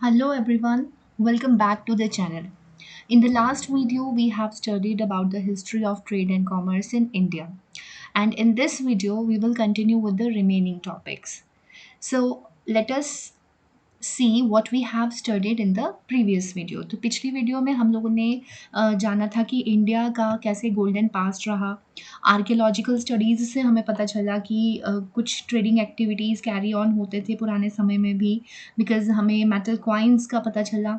Hello everyone, welcome back to the channel. In the last video, we have studied about the history of trade and commerce in India. And in this video, we will continue with the remaining topics. So let us see what we have studied in the previous video. तो पिछली video में हम लोगों ने जाना था कि India का कैसे गोल्डन पास्ट रहा। आर्कियोलॉजिकल स्टडीज़ से हमें पता चला कि कुछ ट्रेडिंग एक्टिविटीज़ कैरी ऑन होते थे पुराने समय में भी, बिकॉज़ हमें मेटल कॉइन्स का पता चला।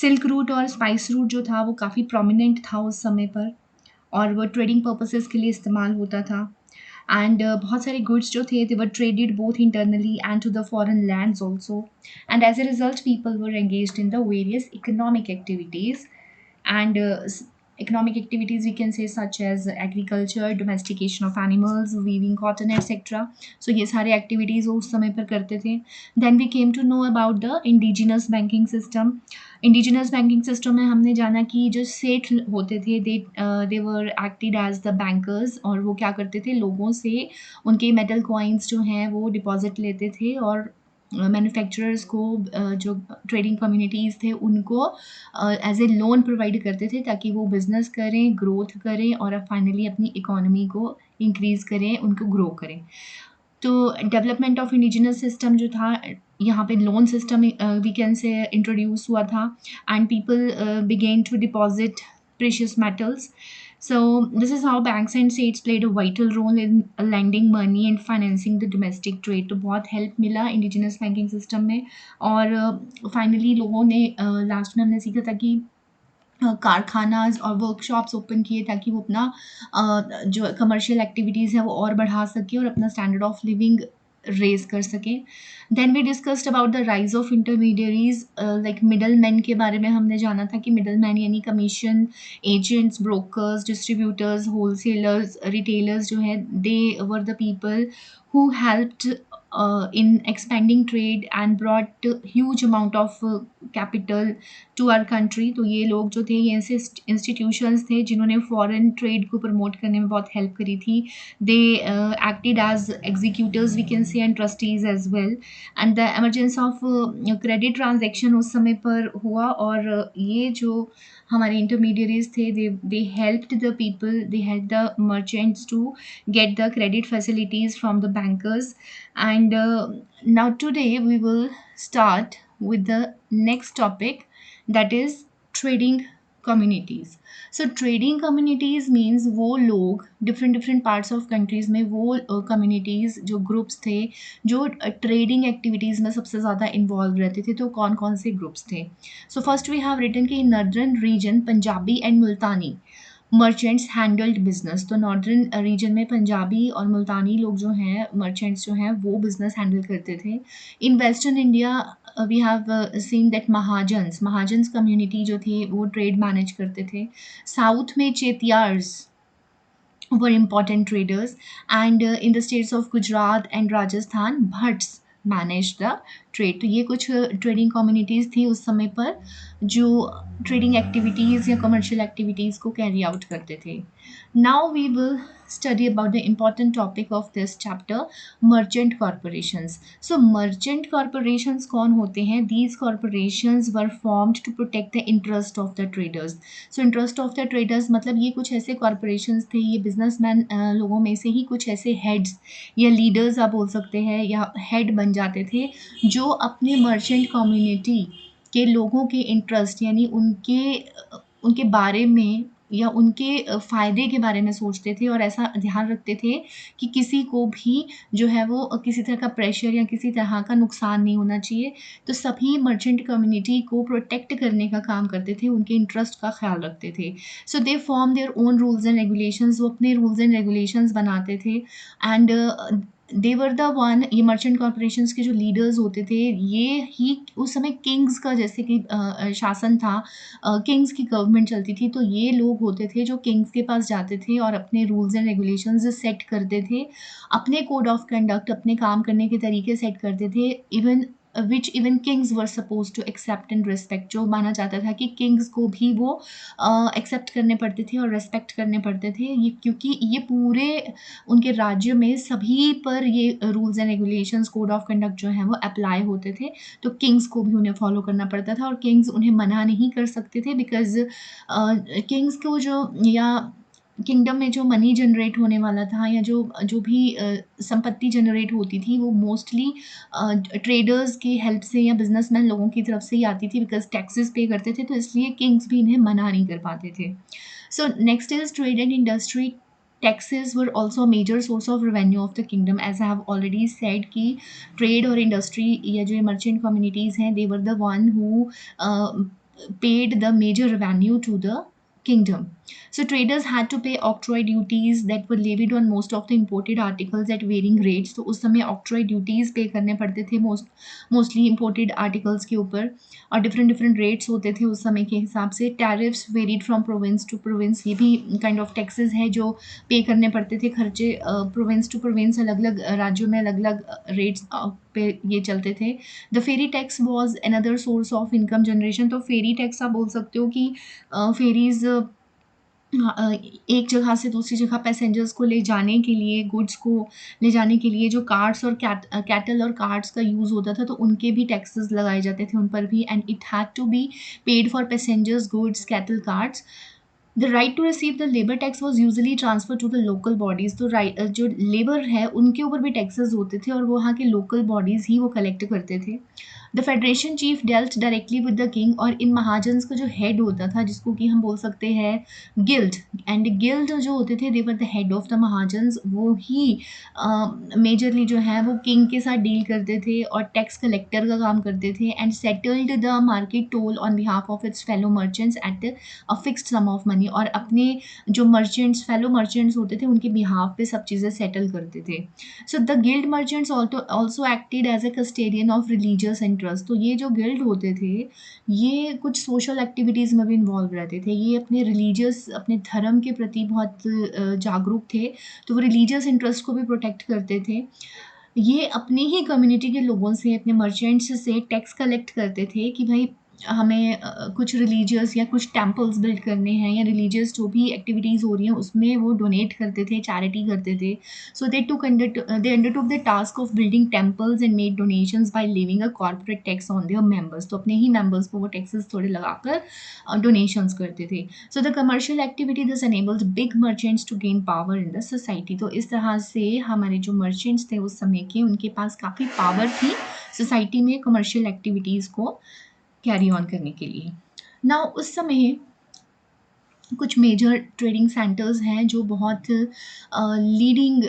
सिल्क रूट और स्पाइस रूट जो था वो काफ़ी प्रोमिनेंट था उस समय पर, और वो ट्रेडिंग पर्पसेस के लिए इस्तेमाल होता था। एंड बहुत सारे गुड्स जो थे they were traded both internally and to the foreign lands also, and as a result people were engaged in the various economic activities and economic activities we can say, such as agriculture, domestication of animals, weaving cotton, etc. So ये सारे activities वो उस समय पर करते थे. Then we came to know about the indigenous banking system. Indigenous banking system में हमने जाना कि जो सेठ होते थे they were acted as the bankers, और वो क्या करते थे, लोगों से उनके मेटल कॉइन्स जो हैं वो डिपॉजिट लेते थे, और मैन्युफैक्चरर्स को जो ट्रेडिंग कम्युनिटीज़ थे उनको एज ए लोन प्रोवाइड करते थे ताकि वो बिज़नेस करें, ग्रोथ करें और फाइनली अपनी इकोनॉमी को इंक्रीज़ करें, उनको ग्रो करें। तो डेवलपमेंट ऑफ इंडिजिनस सिस्टम जो था, यहाँ पे loan system we can say introduce हुआ था, and people begin to deposit precious metals. So this is how banks and states played a vital role in lending money and financing the domestic trade. तो बहुत help मिला indigenous banking system में, और finally लोगों ने last में हमने सीखा था कि कारखानाज़ और वर्कशॉप्स ओपन किए ताकि वो अपना जो कमर्शियल एक्टिविटीज़ है वो और बढ़ा सके और अपना स्टैंडर्ड ऑफ लिविंग रेज़ कर सकें। Then we discussed about the rise of intermediaries, like middle man के बारे में हमने जाना था कि मिडल मैन यानी commission agents, brokers, distributors, wholesalers, retailers जो हैं, they were the people who helped in expanding trade and brought huge amount of capital to our country. तो ये लोग जो थे, ये ऐसे इंस्टीट्यूशंस थे जिन्होंने फॉरेन ट्रेड को प्रमोट करने में बहुत हेल्प करी थी। They acted as executives we can say, and trustees as well, and the emergence of credit transaction उस समय पर हुआ, और ये जो हमारे इंटरमीडियरीज थे, they helped the people, they help the merchants to get the credit facilities from the bankers. And now today we will start with the next topic, that is trading communities. So trading communities means वो लोग different different parts of countries में, वो communities जो groups थे जो trading activities में सबसे ज़्यादा involved रहते थे। तो कौन कौन से groups थे? So first we have written कि northern region Punjabi and Multani merchants handled business. तो नॉर्दर्न रीजन में पंजाबी और मुल्तानी लोग जो हैं, मर्चेंट्स जो हैं, वो बिजनेस हैंडल करते थे। In western India we have seen that Mahajans community जो थी वो ट्रेड मैनेज करते थे। साउथ में चेतियार्स were important traders, and in the states of Gujarat and Rajasthan, Bhatts managed the trade. तो ये कुछ ट्रेडिंग कम्युनिटीज़ थी उस समय पर जो ट्रेडिंग एक्टिविटीज़ या कमर्शियल एक्टिविटीज़ को कैरी आउट करते थे। Now we will study about the important topic of this chapter, merchant corporations. So merchant corporations कौन होते हैं? These corporations were formed to protect the interest of the traders. So interest of the traders मतलब ये कुछ ऐसे corporations थे, ये businessmen लोगों में से ही कुछ ऐसे heads या leaders आप बोल सकते हैं, या head बन जाते थे जो अपने merchant community के लोगों के इंटरेस्ट यानी उनके बारे में या उनके फ़ायदे के बारे में सोचते थे, और ऐसा ध्यान रखते थे कि किसी को भी जो है वो किसी तरह का प्रेशर या किसी तरह का नुकसान नहीं होना चाहिए। तो सभी मर्चेंट कम्युनिटी को प्रोटेक्ट करने का काम करते थे, उनके इंटरेस्ट का ख्याल रखते थे। So they form their own rules and regulations, वो अपने रूल्स एंड रेगुलेशंस बनाते थे, and they were the one, ये मर्चेंट कॉर्पोरेशंस के जो लीडर्स होते थे, ये ही उस समय किंग्स का जैसे कि शासन था, किंग्स की गवर्नमेंट चलती थी, तो ये लोग होते थे जो किंग्स के पास जाते थे और अपने रूल्स एंड रेगुलेशंस सेट करते थे, अपने कोड ऑफ कंडक्ट, अपने काम करने के तरीके सेट करते थे। Even which even kings were suppose to accept and respect, जो माना जाता था कि किंग्स को भी वो एक्सेप्ट करने पड़ते थे और रेस्पेक्ट करने पड़ते थे, ये क्योंकि ये पूरे उनके राज्य में सभी पर ये rules and regulations, code of conduct जो है वो अप्लाई होते थे। तो किंग्स को भी उन्हें फॉलो करना पड़ता था और किंग्स उन्हें मना नहीं कर सकते थे, बिकॉज किंग्स को जो या किंगडम में जो मनी जनरेट होने वाला था या जो जो भी संपत्ति जनरेट होती थी वो मोस्टली ट्रेडर्स की हेल्प से या बिजनेसमैन लोगों की तरफ से ही आती थी, बिकॉज टैक्सेस पे करते थे, तो इसलिए किंग्स भी इन्हें मना नहीं कर पाते थे। So next is trade and industry. Taxes were also a major source of revenue of the kingdom, as I have already said कि trade और industry या जो merchant communities हैं, they were the one who paid the major revenue to the kingdom. So traders had to pay octroi duties that were levied on most of the imported articles at varying rates. तो उस समय octroi duties पे करने पड़ते थे mostly imported articles के ऊपर, और डिफरेंट डिफरेंट रेट्स होते थे उस समय के हिसाब से। Tariffs varied from province to province, ये भी काइंड ऑफ टैक्सेस है जो पे करने पड़ते थे, खर्चे प्रोविंस टू प्रोविंस, अलग अलग राज्यों में अलग अलग रेट्स पे ये चलते थे। The ferry tax was another source of income generation. तो फेरी टैक्स आप बोल सकते हो कि फेरीज एक जगह से दूसरी जगह पैसेंजर्स को ले जाने के लिए, गुड्स को ले जाने के लिए जो कार्ट्स और कैटल और कार्ट्स का यूज़ होता था, तो उनके भी टैक्सेस लगाए जाते थे उन पर भी, and it had to be paid for passengers, goods, cattle, carts. The right to receive the labour tax was usually transfer to the local bodies. तो जो लेबर है उनके ऊपर भी टैक्सेस होते थे और वो वहाँ के लोकल बॉडीज़ ही वो कलेक्ट करते थे। The federation chief dealt directly with the king, और इन महाजन्स का जो हेड होता था जिसको कि हम बोल सकते हैं गिल्ड, एंड गिल्ड जो होते थे they were the head of the mahajans, वो ही मेजरली जो है वो किंग के साथ डील करते थे और टैक्स कलेक्टर का काम करते थे, and settled the market toll on behalf of its fellow merchants at a fixed sum of money, और अपने जो मर्चेंट्स, फेलो मर्चेंट्स होते थे उनके बिहाफ पे सब चीज़ें सेटल करते थे। So the guild merchants also acted as a custodian of religious interest. तो ये जो गिल्ड होते थे ये कुछ सोशल एक्टिविटीज़ में भी इन्वॉल्व रहते थे, ये अपने रिलीजियस, अपने धर्म के प्रति बहुत जागरूक थे, तो वो रिलीजियस इंटरेस्ट को भी प्रोटेक्ट करते थे। ये अपनी ही कम्युनिटी के लोगों से, अपने मर्चेंट्स से टैक्स कलेक्ट करते थे कि भाई हमें कुछ रिलीजियस या कुछ टेम्पल्स बिल्ड करने हैं, या रिलीजियस जो भी एक्टिविटीज़ हो रही हैं उसमें वो डोनेट करते थे, चैरिटी करते थे। So they undertook the task of building temples and made donations by levying a corporate tax on their members. तो अपने ही मेंबर्स को वो टैक्सेस थोड़े लगाकर डोनेशंस करते थे। So the commercial activity this enables big merchants to gain power in the society. तो इस तरह से हमारे जो मर्चेंट्स थे उस समय के, उनके पास काफ़ी पावर थी सोसाइटी में कमर्शियल एक्टिविटीज़ को कैरी ऑन करने के लिए। नाउ उस समय कुछ मेजर ट्रेडिंग सेंटर्स हैं जो बहुत लीडिंग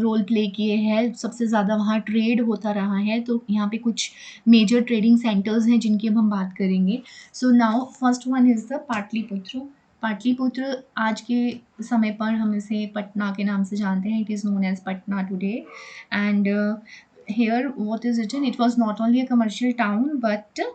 रोल प्ले किए हैं, सबसे ज़्यादा वहाँ ट्रेड होता रहा है। तो यहाँ पे कुछ मेजर ट्रेडिंग सेंटर्स हैं जिनकी अब हम बात करेंगे। So now first one is the Pataliputra. Pataliputra आज के समय पर हम इसे पटना के नाम से जानते हैं, it is known as Patna today. एंड here what is written, it was not only a commercial town but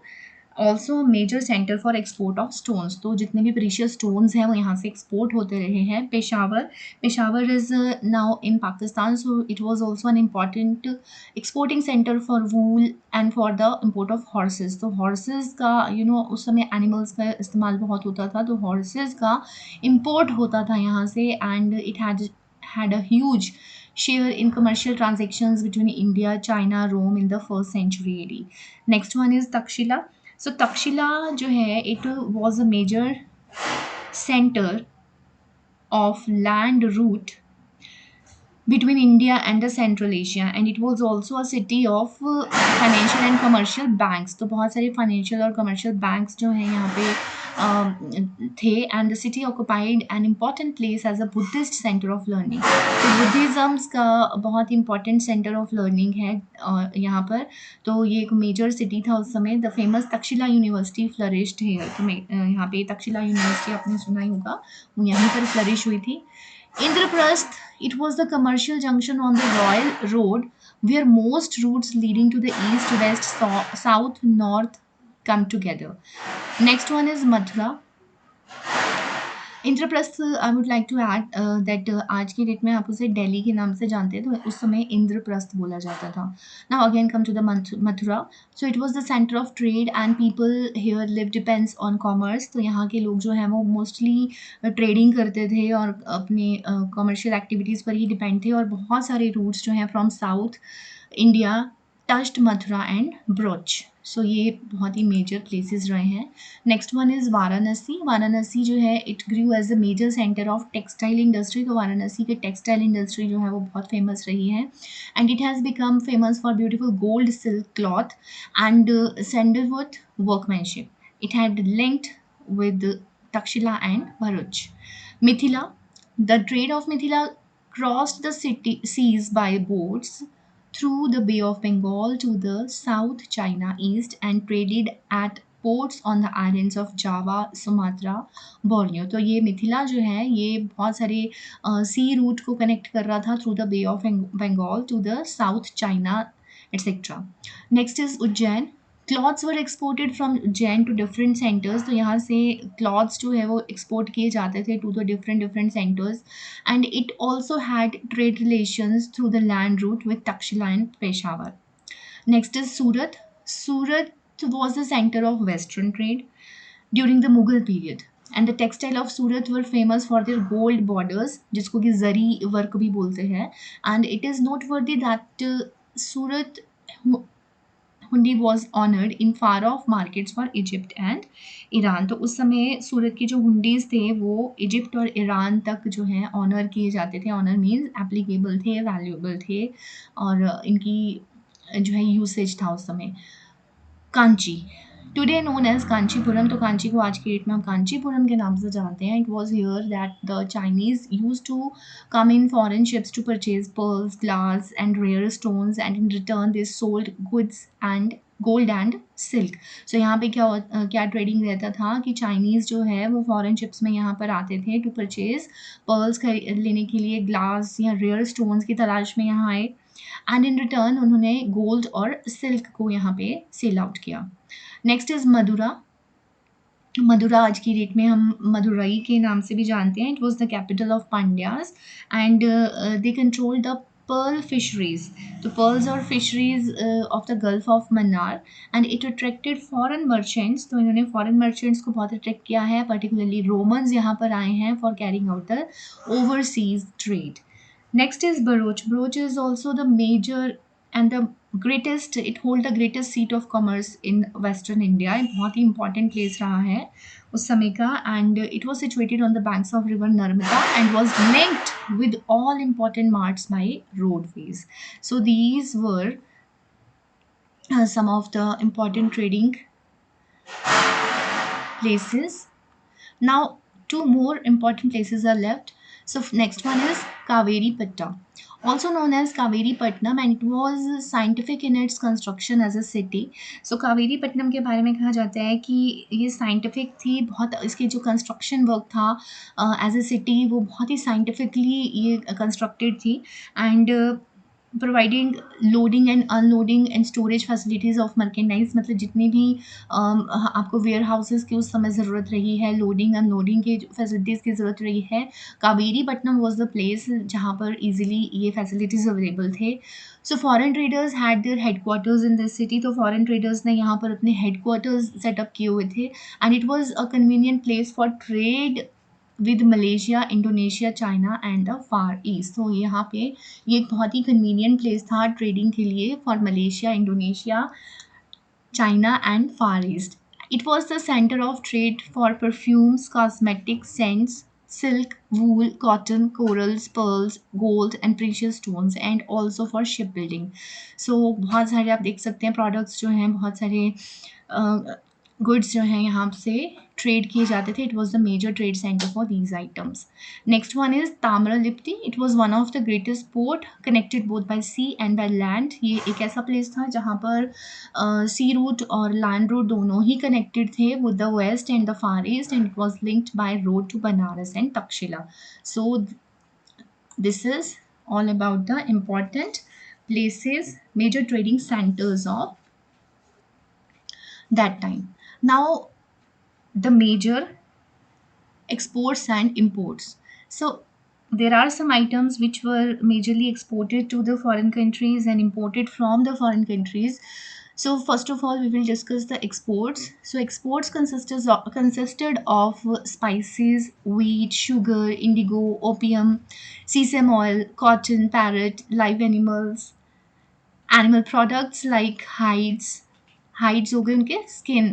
also major centre for export of stones. तो जितने भी प्रीशियस स्टोन्स हैं वो यहाँ से एक्सपोर्ट होते रहे हैं। Peshawar is now in Pakistan, so it was also an important exporting centre for wool and for the import of horses. तो हॉर्सेस का उस समय एनिमल्स का इस्तेमाल बहुत होता था, तो हॉर्सेस का इम्पोर्ट होता था यहाँ से, and it had a huge share in commercial transactions between India, China, Rome in the first century AD. Next one is Takshila. So Takshila जो है it was a major center of land route between India and the Central Asia, and it was also a city of financial and commercial banks। तो बहुत सारे financial और commercial banks जो हैं यहाँ पे थे, and the city occupied an important place as a Buddhist center of learning। तो बुद्धिज़्म का बहुत important center of learning है यहाँ पर। तो ये एक major city था उस समय। The famous Takshashila university flourished here। तो यहाँ पे तक्षशिला यूनिवर्सिटी आपने सुना ही होगा, वो यहीं पर flourish हुई थी। Indraprasth, it was the commercial junction on the Royal Road where most routes leading to the east, west, south, north come together. Next one is Mathura. Indraprastha, I would like to add that आज की date में आप उसे दिल्ली के नाम से जानते हैं, तो उस समय इंद्रप्रस्थ बोला जाता था। Now again come to the Mathura. So it was the centre of trade and people here live depends on commerce. तो यहाँ के लोग जो हैं वो मोस्टली ट्रेडिंग करते थे और अपनी कमर्शियल एक्टिविटीज़ पर ही डिपेंड थे, और बहुत सारे रूट्स जो हैं from south India touched Mathura and Broach. So ये बहुत ही मेजर प्लेसेस रहे हैं। Next one is Varanasi. Varanasi जो है it grew as a major centre of textile industry. तो वाराणसी की टेक्सटाइल इंडस्ट्री जो है वो बहुत फेमस रही है, and it has become famous for beautiful gold silk cloth and sandalwood workmanship. It had linked with Takshila and Bharuch. Mithila. The trade of Mithila crossed the seas by boats through the Bay of Bengal to the South China East and traded at ports on the islands of Java, Sumatra, Borneo. तो ये मिथिला जो है ये बहुत सारे सी root को connect कर रहा था through the bay of Bengal to the south China etcetera. Next is Ujjain. Clothes were exported from Ujjain to different centres. तो यहाँ से क्लॉथ्स जो है वो एक्सपोर्ट किए जाते थे to the different different centres, and it also had trade relations through the land route with Takshila and Peshawar. Next is Surat. Surat was the center of western trade during the Mughal period. And the textile of Surat were famous for their gold borders, जिसको कि जरी work भी बोलते हैं. And it is noteworthy that Surat हुंडी was honoured in far of markets for Egypt and Iran. तो उस समय सूरत की जो हुंडीज़ थे वो इजिप्ट और ईरान तक जो है ऑनर किए जाते थे. ऑनर मीन्स एप्लीकेबल थे, वैल्यूएबल थे, और इनकी जो है यूसेज था उस समय. Kanchi, today known as Kanchipuram. तो कांची को आज की डेट में हम कांचीपुरम के नाम से जानते हैं. It was here that the Chinese used to come in foreign ships to purchase pearls, glass and rare stones, and in return they sold goods and gold and silk. So यहाँ पे क्या ट्रेडिंग रहता था कि Chinese जो है वो foreign ships में यहाँ पर आते थे टू परचेज पर्ल्स खरीद लेने के लिए, ग्लास या रेयर स्टोन्स की तलाश में यहाँ आए, एंड इन रिटर्न उन्होंने गोल्ड और सिल्क को यहाँ पे सेल आउट किया. Next is Madura. मदुरा आज की डेट में हम मदुरई के नाम से भी जानते हैं. It was the capital of Pandyas and they control the pearl fisheries. तो पर्ल्स और fisheries of the gulf of Mannar, and it attracted foreign merchants. तो इन्होंने फॉरेन मर्चेंट्स को बहुत अट्रैक्ट किया है, पर्टिकुलरली रोमन्स यहाँ पर आए हैं for carrying out the overseas trade. Next is Bharuch. Bharuch is also the major and the greatest, it hold the greatest seat of commerce in Western India. एक बहुत ही important place रहा है उस समय का, and it was situated on the banks of river Narmada and was linked with all important marts by roadways. So these were some of the important trading places. Now, two more important places are left. So, next one is Kaveri Patta, also known as Kaveri Patnam, and it was scientific in its construction as a city. So, Kaveri Patnam के बारे में कहा जाता है कि ये scientific थी बहुत. इसकी जो कंस्ट्रक्शन वर्क था एज अ सिटी वो बहुत ही साइंटिफिकली ये कंस्ट्रक्टेड थी, and providing loading and unloading and storage facilities of merchandise. मतलब जितनी भी आपको वेयर हाउसेज़ की उस समय ज़रूरत रही है, लोडिंग अनलोडिंग की फैसिलिटीज़ की ज़रूरत रही है, Kaveri Pattanam was the place जहाँ पर ईजिली ये फैसिलिटीज़ अवेलेबल थे. So foreign traders had their headquarters in this city. तो फॉरेन ट्रेडर्स ने यहाँ पर अपने हेडक्वार्टर्स सेटअप किए हुए थे, and it was a convenient place for trade with Malaysia, Indonesia, China and the far East. तो यहाँ पे ये एक बहुत ही कन्वीनियंट प्लेस था ट्रेडिंग के लिए for Malaysia, Indonesia, China and Far East. It was the center of trade for perfumes, cosmetics, scents, silk, wool, cotton, corals, pearls, gold and precious stones, and also for shipbuilding. So बहुत सारे आप देख सकते हैं products जो हैं, बहुत सारे गुड्स जो हैं यहाँ से ट्रेड किए जाते थे. It was the major trade centre for these items. Next one is Tamralipti. It was one of the greatest port connected both by sea and by land. ये एक ऐसा प्लेस था जहाँ पर सी रूट और लैंड रूट दोनों ही connected थे with the west and the far east, and it was linked by road to Banaras and Takshashila. So this is all about the important places, major trading centers of that time. Now, the major exports and imports. So there are some items which were majorly exported to the foreign countries and imported from the foreign countries. So first of all, we will discuss the exports. So exports consisted of spices, wheat, sugar, indigo, opium, sesame oil, cotton, parrot, live animals, animal products like hides हो गए उनके skin,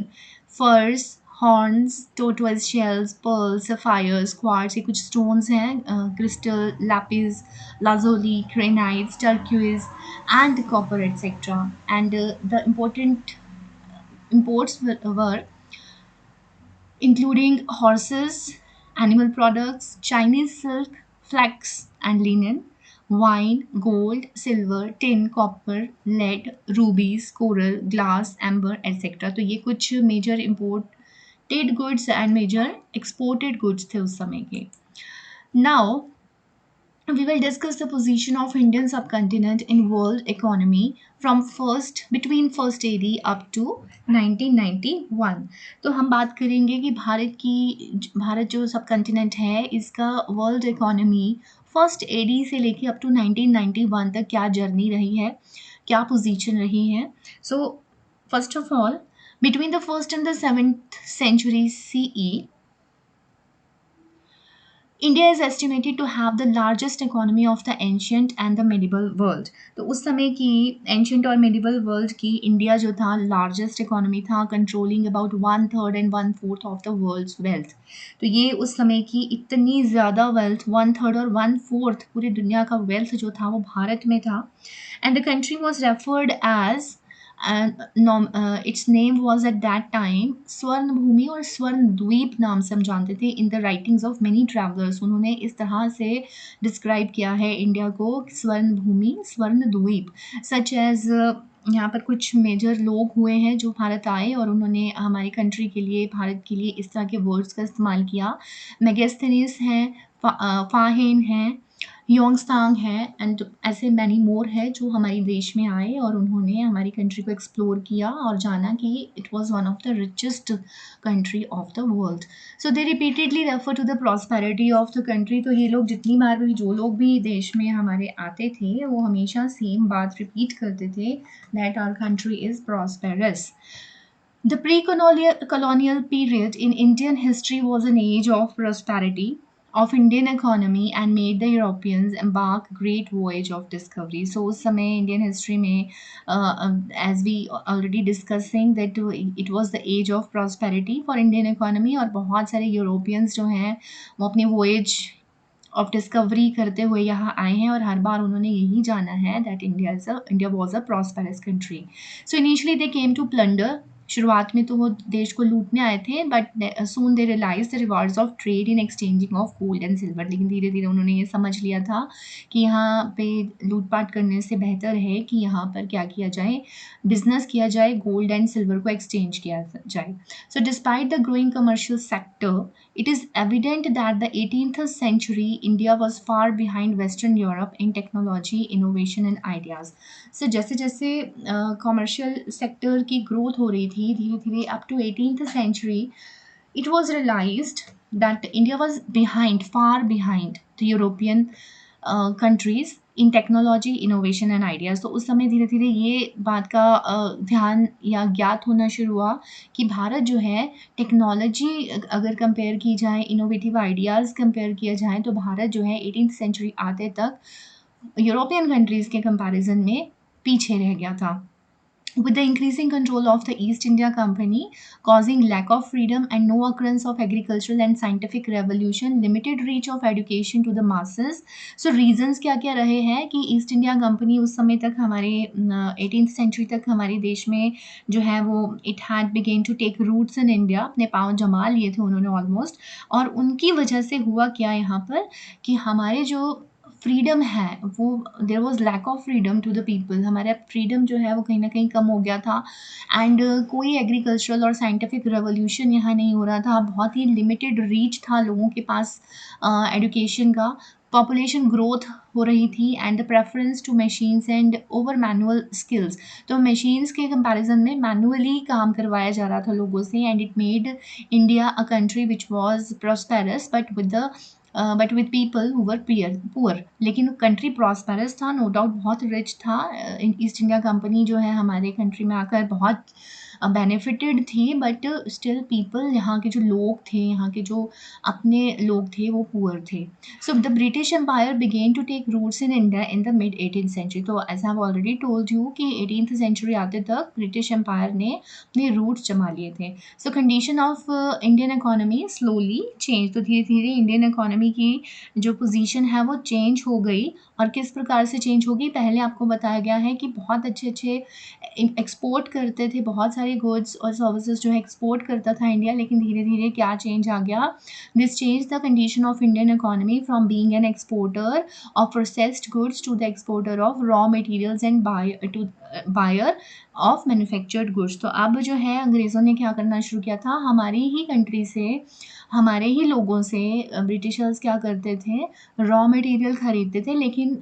furs, horns, tortoise shells, pearls, sapphires, quartz, ये कुछ stones हैं, crystal, lapis lazuli, granites, turquoise, and copper, etc. And the important imports were including horses, animal products, Chinese silk, flax and linen, wine, gold, silver, tin, copper, lead, rubies, coral, glass, amber, etc. तो ये कुछ major imported goods and major exported goods थे उस समय के. Now, we will discuss the position of Indian subcontinent in world economy from first between first AD up to 1991. तो हम बात करेंगे कि भारत जो सब कंटिनेंट है इसका वर्ल्ड इकोनॉमी फर्स्ट एडी से लेके अप टू 1991 तक क्या जर्नी रही है, क्या पोजीशन रही है. So first of all, between the 1st and the 7th century CE, India is estimated to have the largest economy of the ancient and the medieval world. तो उस समय की एंशियंट और medieval वर्ल्ड की India जो था largest economy था, controlling about 1/3 and 1/4 of the world's wealth. तो ये उस समय की इतनी ज़्यादा वेल्थ, 1/3 और 1/4 पूरी दुनिया का वेल्थ जो था वो भारत में था. And the country was referred as its name was at that time स्वर्ण भूमि और स्वर्ण द्वीप नाम से हम जानते थे. In the writings of many travellers उन्होंने इस तरह से डिस्क्राइब किया है इंडिया को, स्वर्ण भूमि, स्वर्ण द्वीप. सच एज यहाँ पर कुछ मेजर लोग हुए हैं जो भारत आए और उन्होंने हमारी कंट्री के लिए, भारत के लिए इस तरह के वर्ड्स का इस्तेमाल किया. मेगस्थनीस हैं, फाहिन हैं, योंगस्तांग है एंड ऐसे मैनी मोर है जो हमारे देश में आए और उन्होंने हमारी कंट्री को एक्सप्लोर किया और जाना कि it was one of the richest country of the world. So they repeatedly refer to the prosperity of the country. तो ये लोग जितनी बार भी, जो लोग भी देश में हमारे आते थे, वो हमेशा सेम बात रिपीट करते थे, that our country is prosperous. The pre-colonial period in Indian history was an age of prosperity of Indian economy and made the Europeans embark great voyage of discovery. So उस समय Indian history में as we already discussing that it was the age of prosperity for Indian economy और बहुत सारे Europeans जो हैं वो अपनी voyage ऑफ डिस्कवरी करते हुए यहाँ आए हैं और हर बार उन्होंने यही जाना है that India was a prosperous country. So initially they came to plunder. शुरुआत में तो वो देश को लूटने आए थे, but soon they realise the rewards of trade in exchanging of gold and silver. लेकिन धीरे धीरे उन्होंने ये समझ लिया था कि यहाँ पे लूटपाट करने से बेहतर है कि यहाँ पर क्या किया जाए, बिजनेस किया जाए, गोल्ड एंड सिल्वर को एक्सचेंज किया जाए. So despite the growing commercial sector, it is evident that the 18th century India was far behind Western Europe in technology, innovation and ideas. So जैसे जैसे कमर्शियल सेक्टर की growth हो रही थी धीरे धीरे up to 18th century, it was realized that India was behind, far behind the European countries in technology, innovation and ideas. तो उस समय धीरे धीरे ये बात का ध्यान या ज्ञात होना शुरू हुआ कि भारत जो है टेक्नोलॉजी अगर कंपेयर की जाए, इनोवेटिव आइडियाज़ कंपेयर किया जाए, तो भारत जो है 18th सेंचुरी आते तक यूरोपियन कंट्रीज़ के कंपैरिजन में पीछे रह गया था. With the increasing control of the East India Company causing lack of freedom and no occurrence of agricultural and scientific revolution, limited reach of education to the masses. So reasons क्या क्या रहे हैं कि ईस्ट इंडिया कंपनी उस समय तक हमारे 18th century तक हमारे देश में जो है वो it had begin to take roots in India, अपने पाँव जमा लिए थे उन्होंने ऑलमोस्ट. और उनकी वजह से हुआ क्या यहाँ पर कि हमारे जो फ्रीडम है वो, there was lack of freedom to the people. हमारा फ्रीडम जो है वो कहीं ना कहीं कम हो गया था. एंड कोई एग्रीकल्चरल और साइंटिफिक रेवोल्यूशन यहाँ नहीं हो रहा था. बहुत ही लिमिटेड रीच था लोगों के पास एजुकेशन का. पॉपुलेशन ग्रोथ हो रही थी and the preference to machines and over manual skills. तो मशीन्स के कंपैरिजन में मैनुअली काम करवाया जा रहा था लोगों से and it made India a country which was prosperous but with people who were poor. लेकिन कंट्री प्रॉस्पेरस था, नो डाउट बहुत रिच था। ईस्ट इंडिया कंपनी जो है हमारे कंट्री में आकर बहुत बेनिफिटेड थी, बट स्टिल पीपल, यहाँ के जो लोग थे, यहाँ के जो अपने लोग थे, वो पुअर थे। So the British Empire began to take roots in India in the mid 18th century. तो as I've already told you कि 18th century आते तक British Empire ने अपने roots जमा लिए थे. So condition of Indian economy slowly changed. तो धीरे धीरे Indian economy की जो position है वो change हो गई। और किस प्रकार से change होगी, पहले आपको बताया गया है कि बहुत अच्छे अच्छे एक्सपोर्ट करते थे, बहुत सारे गुड्स और सर्विसेज जो है एक्सपोर्ट करता था इंडिया। लेकिन धीरे धीरे क्या चेंज आ गया, this change the condition of Indian economy from being an exporter of processed goods to the exporter of raw materials and buyer of manufactured goods. तो अब जो है अंग्रेज़ों ने क्या करना शुरू किया था, हमारी ही कंट्री से, हमारे ही लोगों से ब्रिटिशर्स क्या करते थे, रॉ मटेरियल खरीदते थे। लेकिन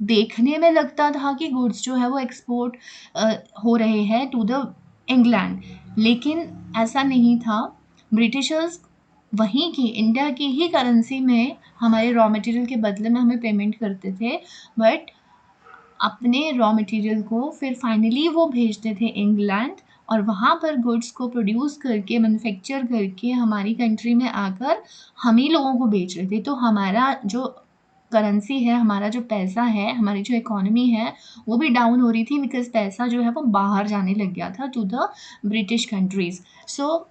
देखने में लगता था कि गुड्स जो है वो एक्सपोर्ट हो रहे हैं टू द इंग्लैंड, लेकिन ऐसा नहीं था। ब्रिटिशर्स वहीं की इंडिया की ही करेंसी में हमारे रॉ मटेरियल के बदले में हमें पेमेंट करते थे, बट अपने रॉ मटेरियल को फिर फाइनली वो भेजते थे इंग्लैंड, और वहाँ पर गुड्स को प्रोड्यूस करके, मैन्युफैक्चर करके हमारी कंट्री में आकर हम ही लोगों को बेच रहे थे। तो हमारा जो करेंसी है, हमारा जो पैसा है, हमारी जो इकोनॉमी है, वो भी डाउन हो रही थी, बिकॉज़ पैसा जो है वो बाहर जाने लग गया था to the British countries. So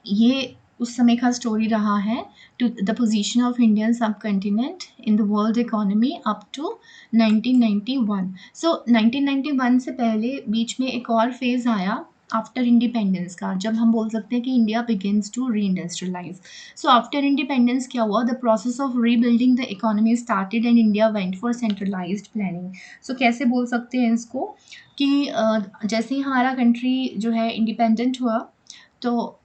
ये उस समय का स्टोरी रहा है, to the position of Indian subcontinent in the world economy up to 1991। So 1991 से पहले बीच में एक और फेज़ आया आफ्टर इंडिपेंडेंस का, जब हम बोल सकते हैं कि India begins to reindustrialise. So after independence क्या हुआ, the process of rebuilding the economy started and India went for centralised planning. So कैसे बोल सकते हैं इसको कि जैसे ही हमारा कंट्री जो है इंडिपेंडेंट हुआ, तो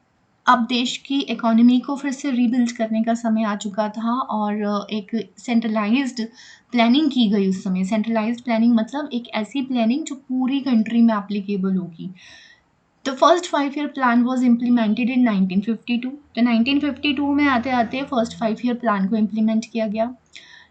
अब देश की इकोनॉमी को फिर से रीबिल्ड करने का समय आ चुका था, और एक सेंट्रलाइज्ड प्लानिंग की गई उस समय। सेंट्रलाइज्ड प्लानिंग मतलब एक ऐसी प्लानिंग जो पूरी कंट्री में एप्लीकेबल होगी। The first 5 year plan was implemented in 1952। तो 1952 में आते आते फर्स्ट 5 ईयर प्लान को इम्प्लीमेंट किया गया।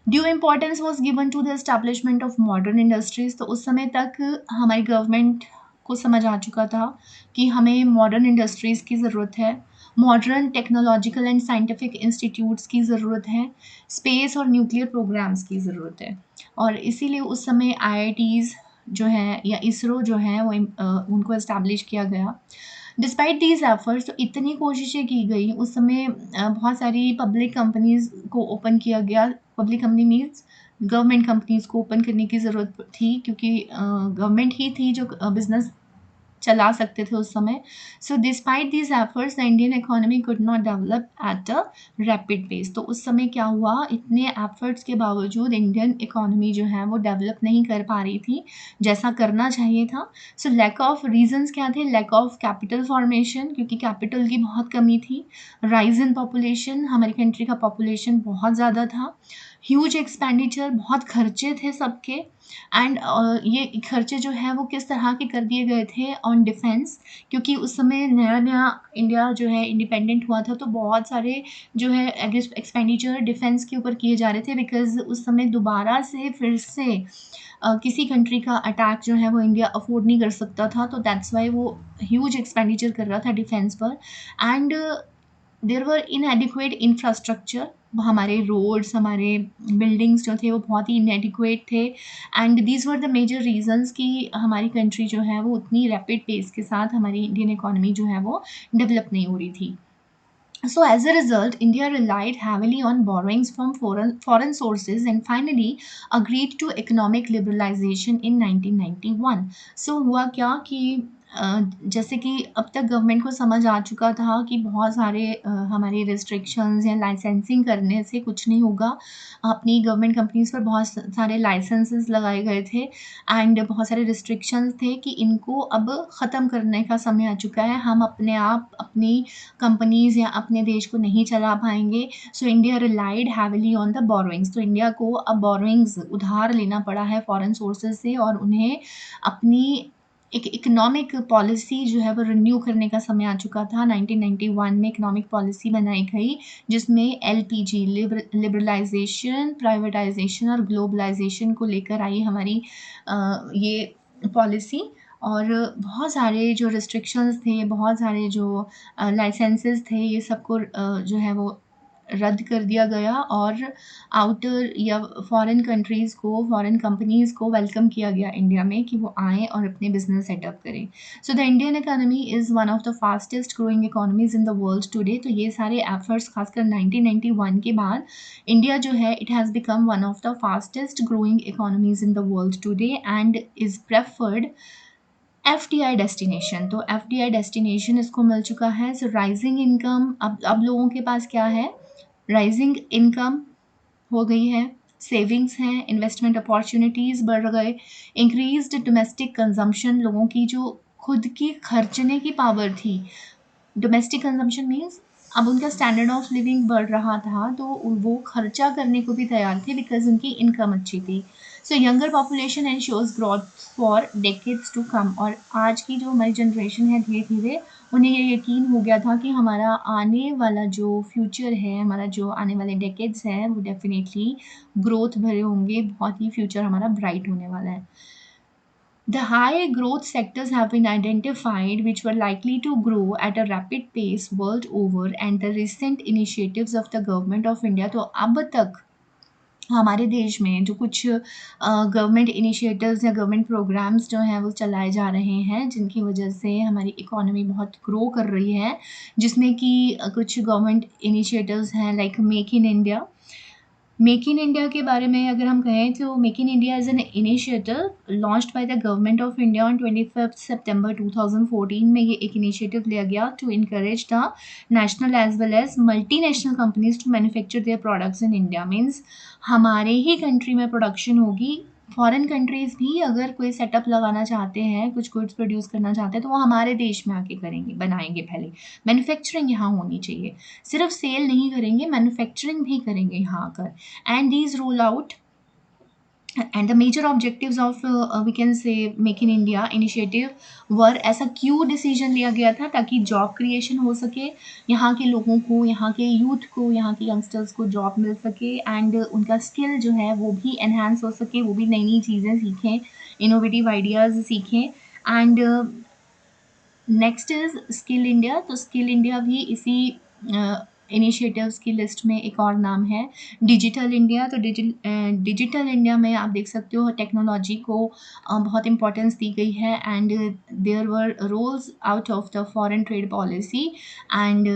Due importance was given to the establishment of modern industries. तो उस समय तक हमारी गवर्नमेंट को समझ आ चुका था कि हमें मॉडर्न इंडस्ट्रीज़ की ज़रूरत है, modern technological and scientific institutes की ज़रूरत है, स्पेस और न्यूक्लियर प्रोग्राम्स की ज़रूरत है। और इसीलिए उस समय आईआईटीज़ जो हैं या इसरो जो है वो उनको इस्टेब्लिश किया गया। डिस्पाइट दीज एफर्ट्स, तो इतनी कोशिशें की गई उस समय, बहुत सारी पब्लिक कंपनीज़ को ओपन किया गया। Public company means government companies को ओपन करने की ज़रूरत थी, क्योंकि गवर्नमेंट ही थी जो बिज़नेस चला सकते थे उस समय। So despite these efforts the Indian economy could not develop at a rapid pace. तो उस समय क्या हुआ, इतने एफर्ट्स के बावजूद इंडियन इकोनॉमी जो है वो डेवलप नहीं कर पा रही थी जैसा करना चाहिए था। सो लैक ऑफ रीजंस क्या थे, लैक ऑफ कैपिटल फॉर्मेशन, क्योंकि कैपिटल की बहुत कमी थी। राइज इन पॉपुलेशन, हमारी कंट्री का पॉपुलेशन बहुत ज़्यादा था। ह्यूज एक्सपेंडिचर, बहुत खर्चे थे सबके। एंड ये खर्चे जो है वो किस तरह के कर दिए गए थे ऑन डिफेंस, क्योंकि उस समय नया नया इंडिया जो है इंडिपेंडेंट हुआ था, तो बहुत सारे जो है एक्सपेंडिचर डिफेंस के ऊपर किए जा रहे थे, बिकॉज उस समय दोबारा से फिर से किसी कंट्री का अटैक जो है वो इंडिया अफोर्ड नहीं कर सकता था। तो दैट्स वाई वो ह्यूज एक्सपेंडिचर कर रहा था डिफेंस पर। And there were inadequate infrastructure, हमारे रोड्स, हमारे बिल्डिंग्स जो थे वो बहुत ही इनएडिक्वेट थे। And these were the major reasons कि हमारी कंट्री जो है वो उतनी रैपिड पेस के साथ हमारी इंडियन इकोनॉमी जो है वो डेवलप नहीं हो रही थी। So as a result, India relied heavily on borrowings from foreign sources and finally agreed to economic liberalization in 1991. So हुआ क्या कि जैसे कि अब तक गवर्नमेंट को समझ आ चुका था कि बहुत सारे हमारे रिस्ट्रिक्शंस या लाइसेंसिंग करने से कुछ नहीं होगा। अपनी गवर्नमेंट कंपनीज़ पर बहुत सारे लाइसेंसेस लगाए गए थे एंड बहुत सारे रिस्ट्रिक्शंस थे कि इनको अब ख़त्म करने का समय आ चुका है। हम अपने आप अपनी कंपनीज़ या अपने देश को नहीं चला पाएँगे। So India relied heavily on the borrowings. तो इंडिया को अब बोरोइंग्स उधार लेना पड़ा है फॉरेन सोर्सेज़ से और उन्हें अपनी एक इकोनॉमिक पॉलिसी जो है वो रिन्यू करने का समय आ चुका था। 1991 में इकोनॉमिक पॉलिसी बनाई गई जिसमें एलपीजी लिबरलाइजेशन, प्राइवेटाइजेशन और ग्लोबलाइजेशन को लेकर आई हमारी ये पॉलिसी। और बहुत सारे जो रिस्ट्रिक्शंस थे, बहुत सारे जो लाइसेंसेस थे, ये सबको जो है वो रद्द कर दिया गया और आउटर या फॉरेन कंट्रीज़ को, फॉरेन कंपनीज़ को वेलकम किया गया इंडिया में कि वो आएँ और अपने बिज़नेस सेटअप करें। So the Indian economy is one of the fastest growing economies in the world today. तो ये सारे एफर्ट्स खासकर 1991 के बाद इंडिया जो है it has become one of the fastest growing economies in the world today and is preferred FDI destination. तो FDI destination इसको मिल चुका है। सो राइजिंग इनकम, अब लोगों के पास क्या है, राइजिंग इनकम हो गई है, सेविंग्स हैं, इन्वेस्टमेंट अपॉर्चुनिटीज़ बढ़ गए, इंक्रीज्ड डोमेस्टिक कंजम्पशन, लोगों की जो खुद की खर्चने की पावर थी, डोमेस्टिक कंजम्पशन मीन्स अब उनका स्टैंडर्ड ऑफ लिविंग बढ़ रहा था तो वो खर्चा करने को भी तैयार थे बिकॉज उनकी इनकम अच्छी थी। So younger population ensures growth for decades to come. और आज की जो हमारी जनरेशन है धीरे धीरे उन्हें ये यकीन हो गया था कि हमारा आने वाला जो फ्यूचर है, हमारा जो आने वाले डेकेड्स हैं वो डेफिनेटली ग्रोथ भरे होंगे, बहुत ही फ्यूचर हमारा ब्राइट होने वाला है। The high growth sectors have been identified which were likely to grow at a rapid pace world over, and the recent initiatives of the government of India। तो अब तक हमारे देश में जो कुछ गवर्नमेंट इनिशिएटिव्स या गवर्नमेंट प्रोग्राम्स जो हैं वो चलाए जा रहे हैं जिनकी वजह से हमारी इकोनॉमी बहुत ग्रो कर रही है, जिसमें कि कुछ गवर्नमेंट इनिशिएटिव्स हैं like make in India. Make in India के बारे में अगर हम कहें तो make in India is an initiative launched by the government of India on 25 सितंबर 2014 में। ये एक इनिशिएटिव लिया गया to encourage the national as well as multinational companies to manufacture their products in India. Means हमारे ही कंट्री में production होगी, फॉरेन कंट्रीज़ भी अगर कोई सेटअप लगाना चाहते हैं, कुछ गुड्स प्रोड्यूस करना चाहते हैं तो वो हमारे देश में आके करेंगे, बनाएंगे। पहले मैन्युफैक्चरिंग यहाँ होनी चाहिए, सिर्फ सेल नहीं करेंगे, मैन्युफैक्चरिंग भी करेंगे यहाँ आकर। And these roll out and the major objectives of we can say make in India initiative were, ऐसा क्यों डिसीजन लिया गया था ताकि जॉब क्रिएशन हो सके, यहाँ के लोगों को, यहाँ के यूथ को, यहाँ के यंगस्टर्स को जॉब मिल सके एंड उनका स्किल जो है वो भी एनहांस हो सके, वो भी नई नई चीज़ें सीखें, इनोवेटिव आइडियाज़ सीखें। And next is skill India. तो स्किल इंडिया भी इसी इनिशिएटिव्स की लिस्ट में एक और नाम है। डिजिटल इंडिया, तो डिजिटल इंडिया में आप देख सकते हो टेक्नोलॉजी को बहुत इंपॉर्टेंस दी गई है and there were rolls out of the foreign trade policy and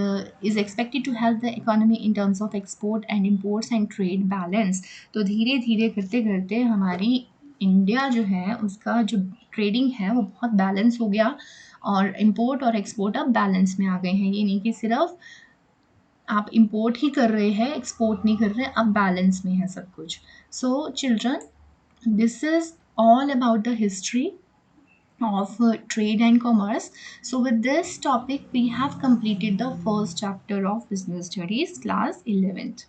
is expected to help the economy in terms of export and imports and trade balance. तो धीरे धीरे करते करते हमारी इंडिया जो है उसका जो ट्रेडिंग है वो बहुत बैलेंस हो गया और इम्पोर्ट और एक्सपोर्ट अब बैलेंस में आ गए हैं। ये नहीं कि सिर्फ आप इम्पोर्ट ही कर रहे हैं, एक्सपोर्ट नहीं कर रहे, अब बैलेंस में है सब कुछ। So children, this is all about the history of trade and commerce. So with this topic we have completed the first chapter of business studies class 11th.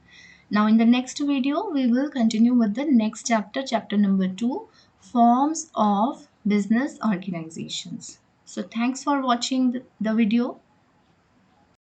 Now in the next video we will continue with the next chapter, chapter number 2, forms of business organizations. So thanks for watching the video.